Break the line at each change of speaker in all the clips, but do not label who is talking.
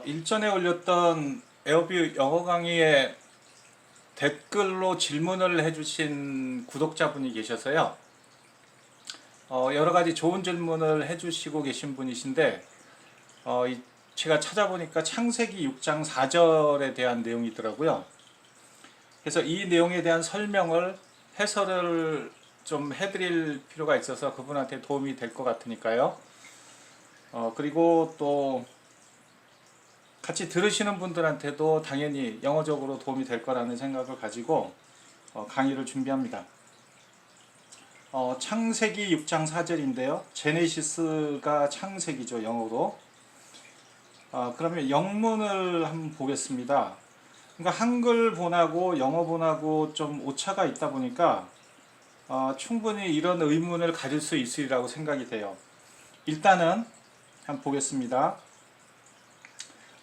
일전에 올렸던 에어뷰 영어 강의에 댓글로 질문을 해주신 구독자분이 계셔서요. 여러 가지 좋은 질문을 해주시고 계신 분이신데, 제가 찾아보니까 창세기 6장 4절에 대한 내용이더라고요. 그래서 이 내용에 대한 설명을, 해설을 좀 해드릴 필요가 있어서 그분한테 도움이 될 것 같으니까요. 그리고 또 같이 들으시는 분들한테도 당연히 영어적으로 도움이 될 거라는 생각을 가지고 강의를 준비합니다. 창세기 6장 4절인데요. 제네시스가 창세기죠, 영어로. 그러면 영문을 한번 보겠습니다. 그러니까 한글본하고 영어본하고 좀 오차가 있다 보니까 충분히 이런 의문을 가질 수 있으리라고 생각이 돼요. 일단은 한번 보겠습니다.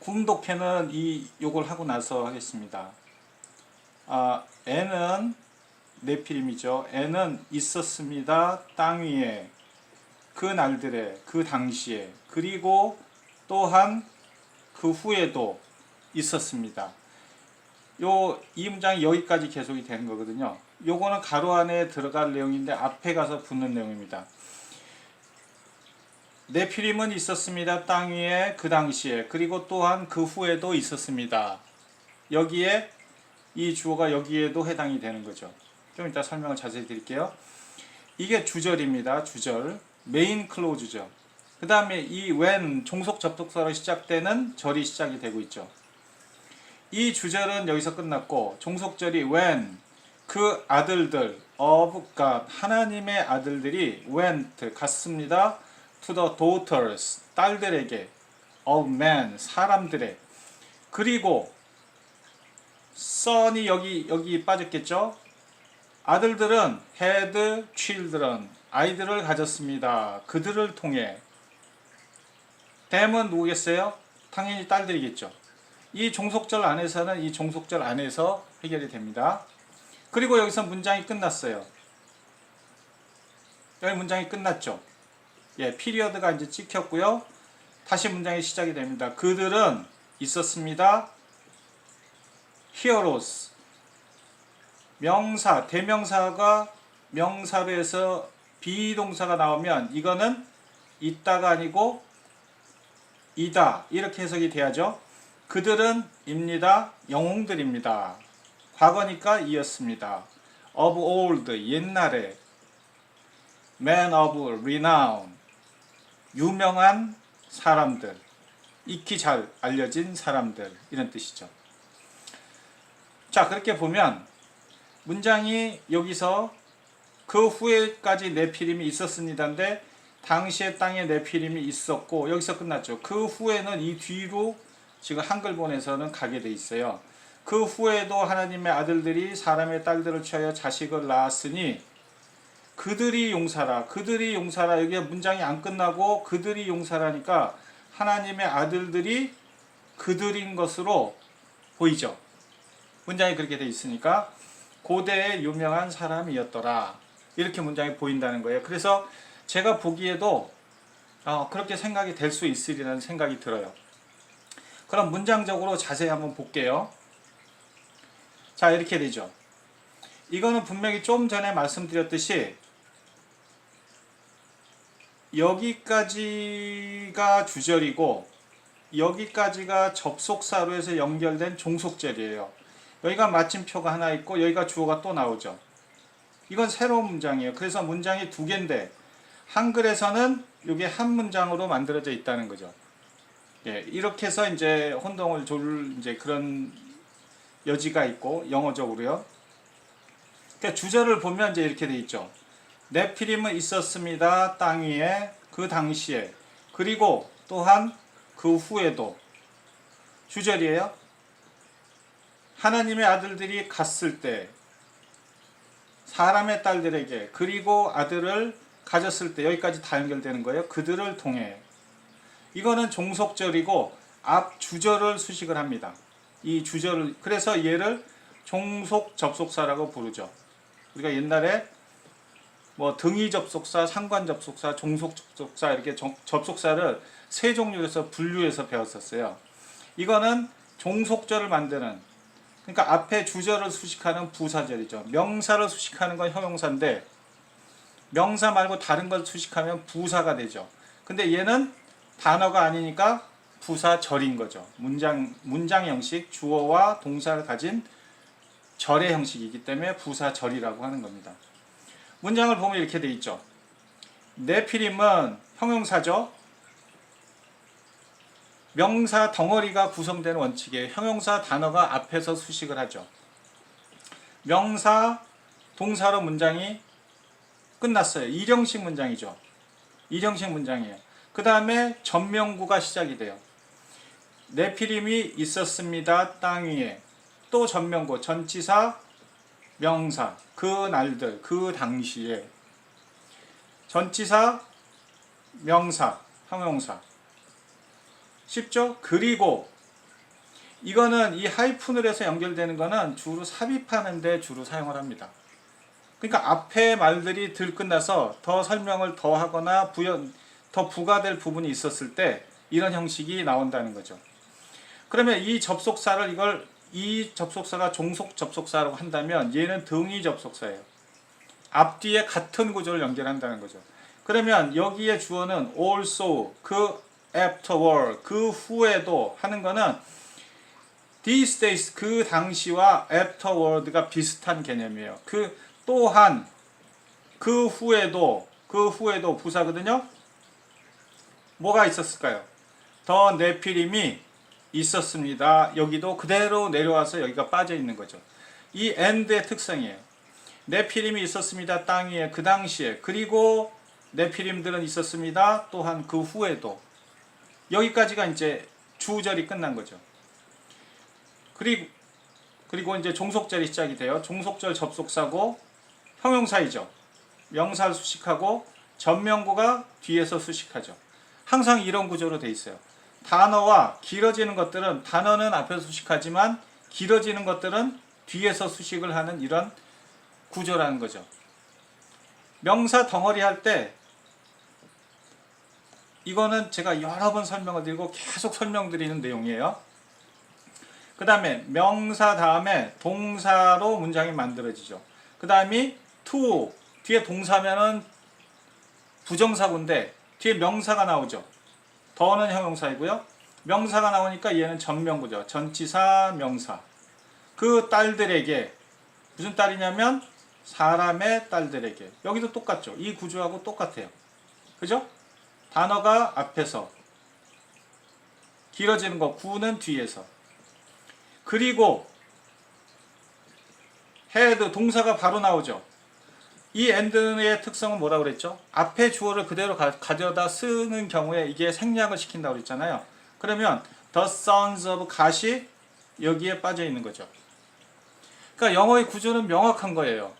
구음독해는 요걸 하고 나서 하겠습니다. 애는 네피림이죠. 애는 있었습니다. 땅 위에 그 날들에 그 당시에 그리고 또한 그 후에도 있었습니다. 이 문장이 여기까지 계속이 되는 거거든요. 요거는 가로 안에 들어갈 내용인데 앞에 가서 붙는 내용입니다. 네피림은 있었습니다. 땅 위에 그 당시에 그리고 또한 그 후에도 있었습니다. 여기에 이 주어가 여기에도 해당이 되는 거죠. 좀 이따 설명을 자세히 드릴게요. 이게 주절입니다. 주절. 메인 클로즈죠. 그 다음에 이 when 종속 접속사로 시작되는 절이 시작이 되고 있죠. 이 주절은 여기서 끝났고 종속절이 when 그 아들들 of God 하나님의 아들들이 went 갔습니다. to the daughters 딸들에게 of men 사람들의 그리고 son이 여기 빠졌겠죠. 아들들은 had children 아이들을 가졌습니다. 그들을 통해 them은 누구겠어요? 당연히 딸들이겠죠. 이 종속절 안에서는 이 종속절 안에서 해결이 됩니다. 그리고 여기서 문장이 끝났어요. 여기 문장이 끝났죠. 피리어드가 이제 찍혔고요. 다시 문장이 시작이 됩니다. 그들은 있었습니다. heroes 명사, 대명사가 명사로 해서 비동사가 나오면 이거는 있다가 아니고 이다 이렇게 해석이 돼야죠. 그들은 입니다. 영웅들입니다. 과거니까 이었습니다. of old 옛날에 men of renown 유명한 사람들 익히 잘 알려진 사람들 이런 뜻이죠. 자 그렇게 보면 문장이 여기서 그 후에까지 네피림이 있었습니다인데 당시에 땅에 네피림이 있었고 여기서 끝났죠. 그 후에는 이 뒤로 지금 한글본에서는 가게 돼 있어요. 그 후에도 하나님의 아들들이 사람의 딸들을 취하여 자식을 낳았으니 그들이 용사라 여기 문장이 안 끝나고 그들이 용사라니까 하나님의 아들들이 그들인 것으로 보이죠. 문장이 그렇게 돼 있으니까 고대의 유명한 사람이었더라 이렇게 문장이 보인다는 거예요. 그래서 제가 보기에도 그렇게 생각이 될 수 있으리라는 생각이 들어요. 그럼 문장적으로 자세히 한번 볼게요. 자 이렇게 되죠. 이거는 분명히 좀 전에 말씀드렸듯이 여기까지가 주절이고 여기까지가 접속사로 해서 연결된 종속절이에요. 여기가 마침표가 하나 있고 여기가 주어가 또 나오죠. 이건 새로운 문장이에요. 그래서 문장이 두 개인데 한글에서는 이게 한 문장으로 만들어져 있다는 거죠. 이렇게 해서 이제 혼동을 줄 이제 그런 여지가 있고 영어적으로요. 그러니까 주절을 보면 이제 이렇게 돼 있죠. 네피림은 있었습니다. 땅 위에 그 당시에 그리고 또한 그 후에도 주절이에요. 하나님의 아들들이 갔을 때 사람의 딸들에게 그리고 아들을 가졌을 때 여기까지 다 연결되는 거예요. 그들을 통해 이거는 종속절이고 앞 주절을 수식을 합니다. 이 주절을 그래서 얘를 종속 접속사라고 부르죠. 우리가 옛날에 뭐 등위 접속사, 상관 접속사, 종속 접속사 이렇게 접속사를 세 종류에서 분류해서 배웠었어요. 이거는 종속절을 만드는, 그러니까 앞에 주절을 수식하는 부사절이죠. 명사를 수식하는 건 형용사인데 명사 말고 다른 걸 수식하면 부사가 되죠. 근데 얘는 단어가 아니니까 부사절인 거죠. 문장 형식, 주어와 동사를 가진 절의 형식이기 때문에 부사절이라고 하는 겁니다. 문장을 보면 이렇게 돼 있죠. 네피림은 형용사죠. 명사 덩어리가 구성되는 원칙에 형용사 단어가 앞에서 수식을 하죠. 명사, 동사로 문장이 끝났어요. 일형식 문장이죠. 일형식 문장이에요. 그 다음에 전명구가 시작이 돼요. 네피림이 있었습니다. 땅 위에. 또 전명구, 전치사, 명사, 그 날들, 그 당시에. 전치사, 명사, 형용사. 쉽죠? 그리고 이거는 이 하이픈을 해서 연결되는 거는 주로 삽입하는 데 주로 사용을 합니다. 그러니까 앞에 말들이 들끝나서 더 설명을 더 하거나 더 부가될 부분이 있었을 때 이런 형식이 나온다는 거죠. 그러면 이 접속사가 종속 접속사라고 한다면 얘는 등위 접속사예요. 앞뒤에 같은 구조를 연결한다는 거죠. 그러면 여기에 주어는 also, 그 afterward, 그 후에도 하는 거는 these days, 그 당시와 afterward가 비슷한 개념이에요. 그 또한, 그 후에도 부사거든요. 뭐가 있었을까요? 더 네피림이 있었습니다. 여기도 그대로 내려와서 여기가 빠져 있는 거죠. 이 and의 특성이에요. 네피림이 있었습니다. 땅 위에 그 당시에. 그리고 네피림들은 있었습니다. 또한 그 후에도. 여기까지가 이제 주절이 끝난 거죠. 그리고 이제 종속절이 시작이 돼요. 종속절 접속사고 형용사이죠. 명사를 수식하고 전명구가 뒤에서 수식하죠. 항상 이런 구조로 돼 있어요. 단어와 길어지는 것들은 단어는 앞에서 수식하지만 길어지는 것들은 뒤에서 수식을 하는 이런 구조라는 거죠. 명사 덩어리 할 때 이거는 제가 여러 번 설명을 드리고 계속 설명드리는 내용이에요. 그 다음에 명사 다음에 동사로 문장이 만들어지죠. 그 다음이 to, 뒤에 동사면은 부정사구인데 뒤에 명사가 나오죠. 더는 형용사이고요. 명사가 나오니까 얘는 전명구죠. 전치사, 명사. 그 딸들에게, 무슨 딸이냐면 사람의 딸들에게. 여기도 똑같죠. 이 구조하고 똑같아요. 그죠? 단어가 앞에서, 길어지는 거 구는 뒤에서. 그리고 had, 동사가 바로 나오죠. 이 and의 특성은 뭐라고 그랬죠? 앞에 주어를 그대로 가져다 쓰는 경우에 이게 생략을 시킨다고 그랬잖아요. 그러면 the sons of 갓이 여기에 빠져 있는 거죠. 그러니까 영어의 구조는 명확한 거예요.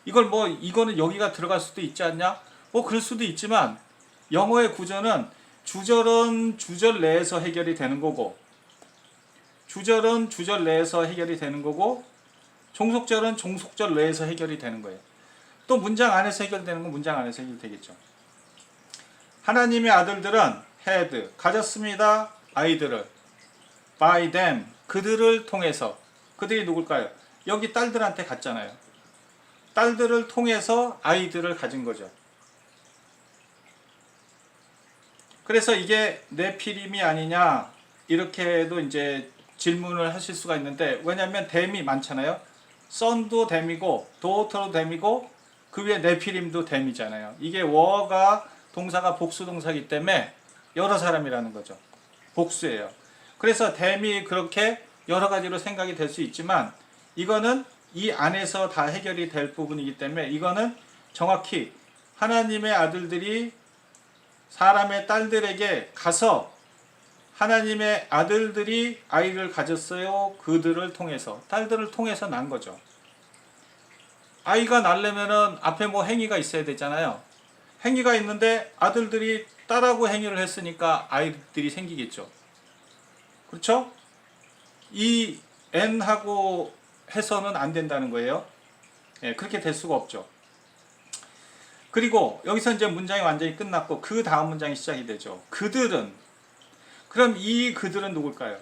이거는 여기가 들어갈 수도 있지 않냐? 그럴 수도 있지만 영어의 구조는 주절은 주절 내에서 해결이 되는 거고, 주절은 주절 내에서 해결이 되는 거고, 종속절은 종속절 내에서 해결이 되는 거예요. 또 문장 안에서 해결되는 건 문장 안에서 해결되겠죠. 하나님의 아들들은 had, 가졌습니다. 아이들을. by them, 그들을 통해서. 그들이 누굴까요? 여기 딸들한테 갔잖아요. 딸들을 통해서 아이들을 가진 거죠. 그래서 이게 네피림이 아니냐 이렇게도 이제 질문을 하실 수가 있는데, 왜냐하면 댐이 많잖아요. son도 댐이고 daughter도 댐이고 그 위에 네피림도 댐이잖아요. 이게 워가 동사가 복수 동사이기 때문에 여러 사람이라는 거죠. 복수예요. 그래서 댐이 그렇게 여러 가지로 생각이 될 수 있지만 이거는 이 안에서 다 해결이 될 부분이기 때문에 이거는 정확히 하나님의 아들들이 사람의 딸들에게 가서 하나님의 아들들이 아이를 가졌어요. 그들을 통해서, 딸들을 통해서 난 거죠. 아이가 낳으려면은 앞에 뭐 행위가 있어야 되잖아요. 행위가 있는데 아들들이 딸하고 행위를 했으니까 아이들이 생기겠죠. 그렇죠? 이 n하고 해서는 안 된다는 거예요. 그렇게 될 수가 없죠. 그리고 여기서 이제 문장이 완전히 끝났고 그 다음 문장이 시작이 되죠. 그들은 그럼 이 그들은 누굴까요?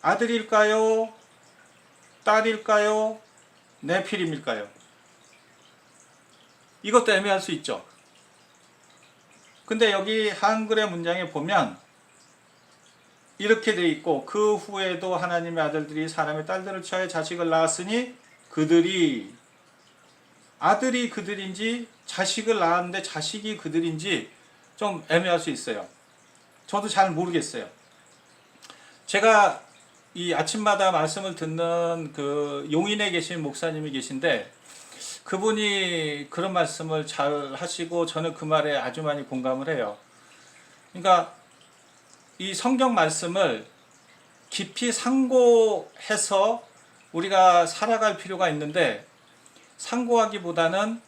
아들일까요? 딸일까요? 네피림일까요? 이것도 애매할 수 있죠. 근데 여기 한글의 문장에 보면 이렇게 돼 있고, 그 후에도 하나님의 아들들이 사람의 딸들을 취하여 자식을 낳았으니 그들이, 아들이 그들인지 자식을 낳았는데 자식이 그들인지 좀 애매할 수 있어요. 저도 잘 모르겠어요. 제가 이 아침마다 말씀을 듣는 그 용인에 계신 목사님이 계신데, 그분이 그런 말씀을 잘 하시고 저는 그 말에 아주 많이 공감을 해요. 그러니까 이 성경 말씀을 깊이 상고해서 우리가 살아갈 필요가 있는데, 상고하기보다는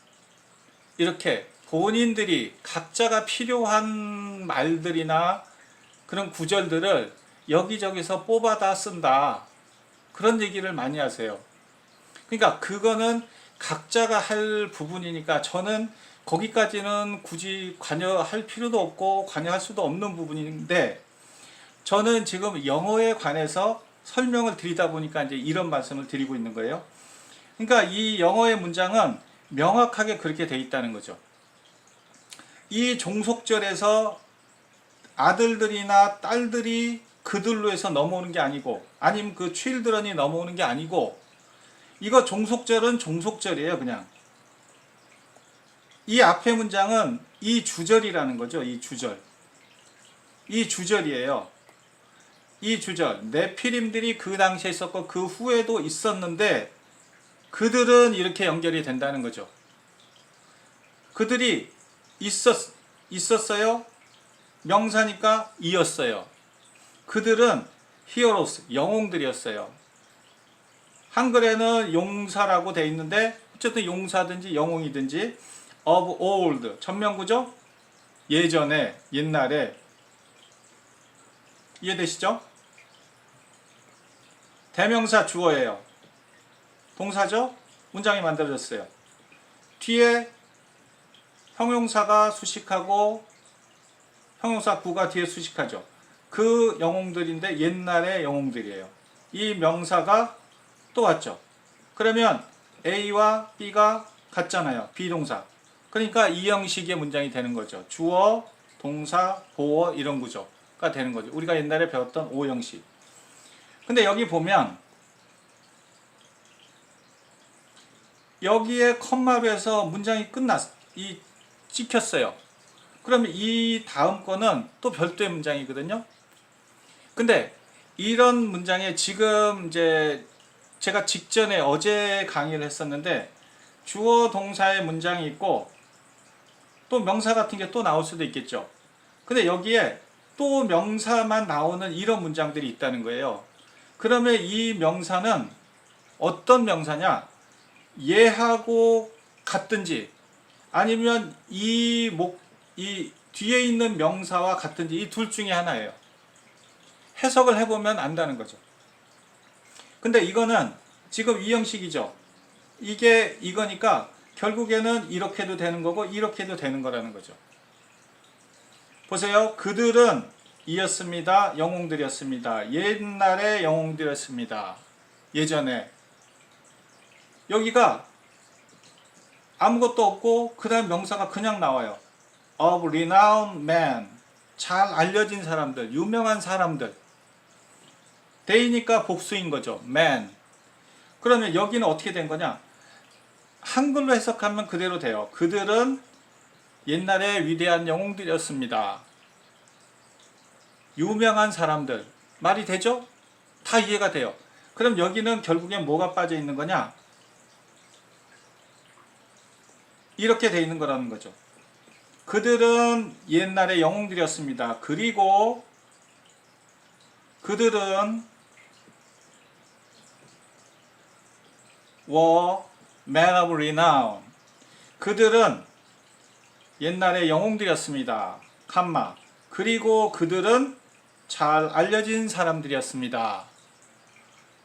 이렇게 본인들이 각자가 필요한 말들이나 그런 구절들을 여기저기서 뽑아다 쓴다, 그런 얘기를 많이 하세요. 그러니까 그거는 각자가 할 부분이니까 저는 거기까지는 굳이 관여할 필요도 없고 관여할 수도 없는 부분인데, 저는 지금 영어에 관해서 설명을 드리다 보니까 이제 이런 말씀을 드리고 있는 거예요. 그러니까 이 영어의 문장은 명확하게 그렇게 돼 있다는 거죠. 이 종속절에서 아들들이나 딸들이 그들로 해서 넘어오는 게 아니고, 아니면 그 children이 넘어오는 게 아니고, 이거 종속절은 종속절이에요. 그냥 이 앞에 문장은 이 주절이라는 거죠. 이 주절, 이 주절이에요. 이 주절, 네피림들이 그 당시에 있었고 그 후에도 있었는데 그들은 이렇게 연결이 된다는 거죠. 그들이 있었어요. 명사니까 이었어요. 그들은 히어로스, 영웅들이었어요. 한글에는 용사라고 돼 있는데 어쨌든 용사든지 영웅이든지 of old, 전명구죠? 예전에, 옛날에. 이해되시죠? 대명사 주어예요. 동사죠? 문장이 만들어졌어요. 뒤에 형용사가 수식하고 형용사 구가 뒤에 수식하죠. 그 영웅들인데 옛날의 영웅들이에요. 이 명사가 또 왔죠. 그러면 A와 B가 같잖아요. 비동사. 그러니까 이 형식의 문장이 되는 거죠. 주어, 동사, 보어 이런 구조가 되는 거죠. 우리가 옛날에 배웠던 O 형식. 근데 여기 보면 여기에 컴마로 해서 문장이 찍혔어요. 그러면 이 다음 거는 또 별도의 문장이거든요. 근데 이런 문장에 지금 이제 제가 직전에 어제 강의를 했었는데 주어 동사의 문장이 있고 또 명사 같은 게 또 나올 수도 있겠죠. 근데 여기에 또 명사만 나오는 이런 문장들이 있다는 거예요. 그러면 이 명사는 어떤 명사냐? 얘하고 같든지 아니면 이 뒤에 있는 명사와 같은지 이 둘 중에 하나예요. 해석을 해보면 안다는 거죠. 근데 이거는 지금 이 형식이죠. 이게 이거니까 결국에는 이렇게도 되는 거고 이렇게도 되는 거라는 거죠. 보세요. 그들은 이었습니다. 영웅들이었습니다. 옛날의 영웅들이었습니다. 예전에. 여기가 아무것도 없고 그 다음 명사가 그냥 나와요. of renowned men, 잘 알려진 사람들, 유명한 사람들. 데이니까 복수인 거죠. man. 그러면 여기는 어떻게 된 거냐? 한글로 해석하면 그대로 돼요. 그들은 옛날에 위대한 영웅들이었습니다. 유명한 사람들. 말이 되죠? 다 이해가 돼요. 그럼 여기는 결국엔 뭐가 빠져 있는 거냐? 이렇게 돼 있는 거라는 거죠. 그들은 옛날에 영웅들이었습니다. 그리고 그들은 were men of renown. 그들은 옛날에 영웅들이었습니다. 칸마. 그리고 그들은 잘 알려진 사람들이었습니다.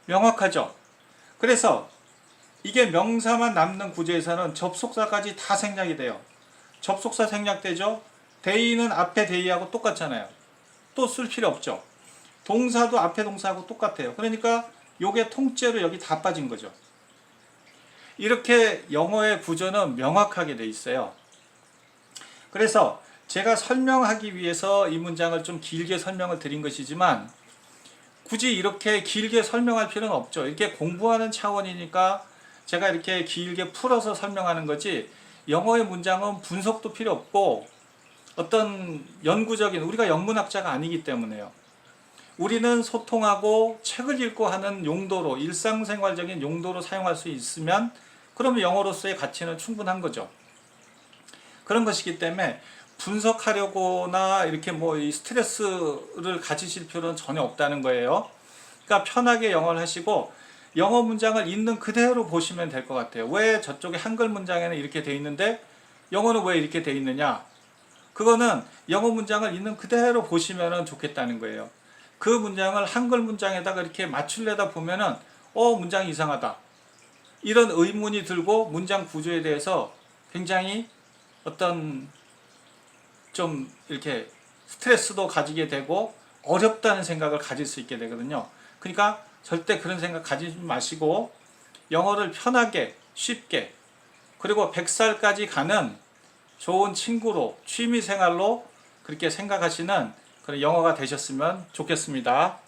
명확하죠? 그래서 이게 명사만 남는 구조에서는 접속사까지 다 생략이 돼요. 접속사 생략되죠? 데이는 앞에 데이하고 똑같잖아요. 또 쓸 필요 없죠. 동사도 앞에 동사하고 똑같아요. 그러니까 요게 통째로 여기 다 빠진 거죠. 이렇게 영어의 구조는 명확하게 돼 있어요. 그래서 제가 설명하기 위해서 이 문장을 좀 길게 설명을 드린 것이지만 굳이 이렇게 길게 설명할 필요는 없죠. 이렇게 공부하는 차원이니까 제가 이렇게 길게 풀어서 설명하는 거지, 영어의 문장은 분석도 필요 없고 어떤 연구적인, 우리가 영문학자가 아니기 때문에요. 우리는 소통하고 책을 읽고 하는 용도로, 일상생활적인 용도로 사용할 수 있으면 그러면 영어로서의 가치는 충분한 거죠. 그런 것이기 때문에 분석하려거나 이렇게 뭐 이 스트레스를 가지실 필요는 전혀 없다는 거예요. 그러니까 편하게 영어를 하시고 영어 문장을 있는 그대로 보시면 될 것 같아요. 왜 저쪽에 한글 문장에는 이렇게 돼 있는데 영어는 왜 이렇게 돼 있느냐? 그거는 영어 문장을 있는 그대로 보시면 좋겠다는 거예요. 그 문장을 한글 문장에다가 이렇게 맞추려다 보면은 문장이 이상하다, 이런 의문이 들고 문장 구조에 대해서 굉장히 어떤 좀 이렇게 스트레스도 가지게 되고 어렵다는 생각을 가질 수 있게 되거든요. 그러니까 절대 그런 생각 가지지 마시고 영어를 편하게 쉽게, 그리고 100살까지 가는 좋은 친구로, 취미생활로 그렇게 생각하시는 그런 영어가 되셨으면 좋겠습니다.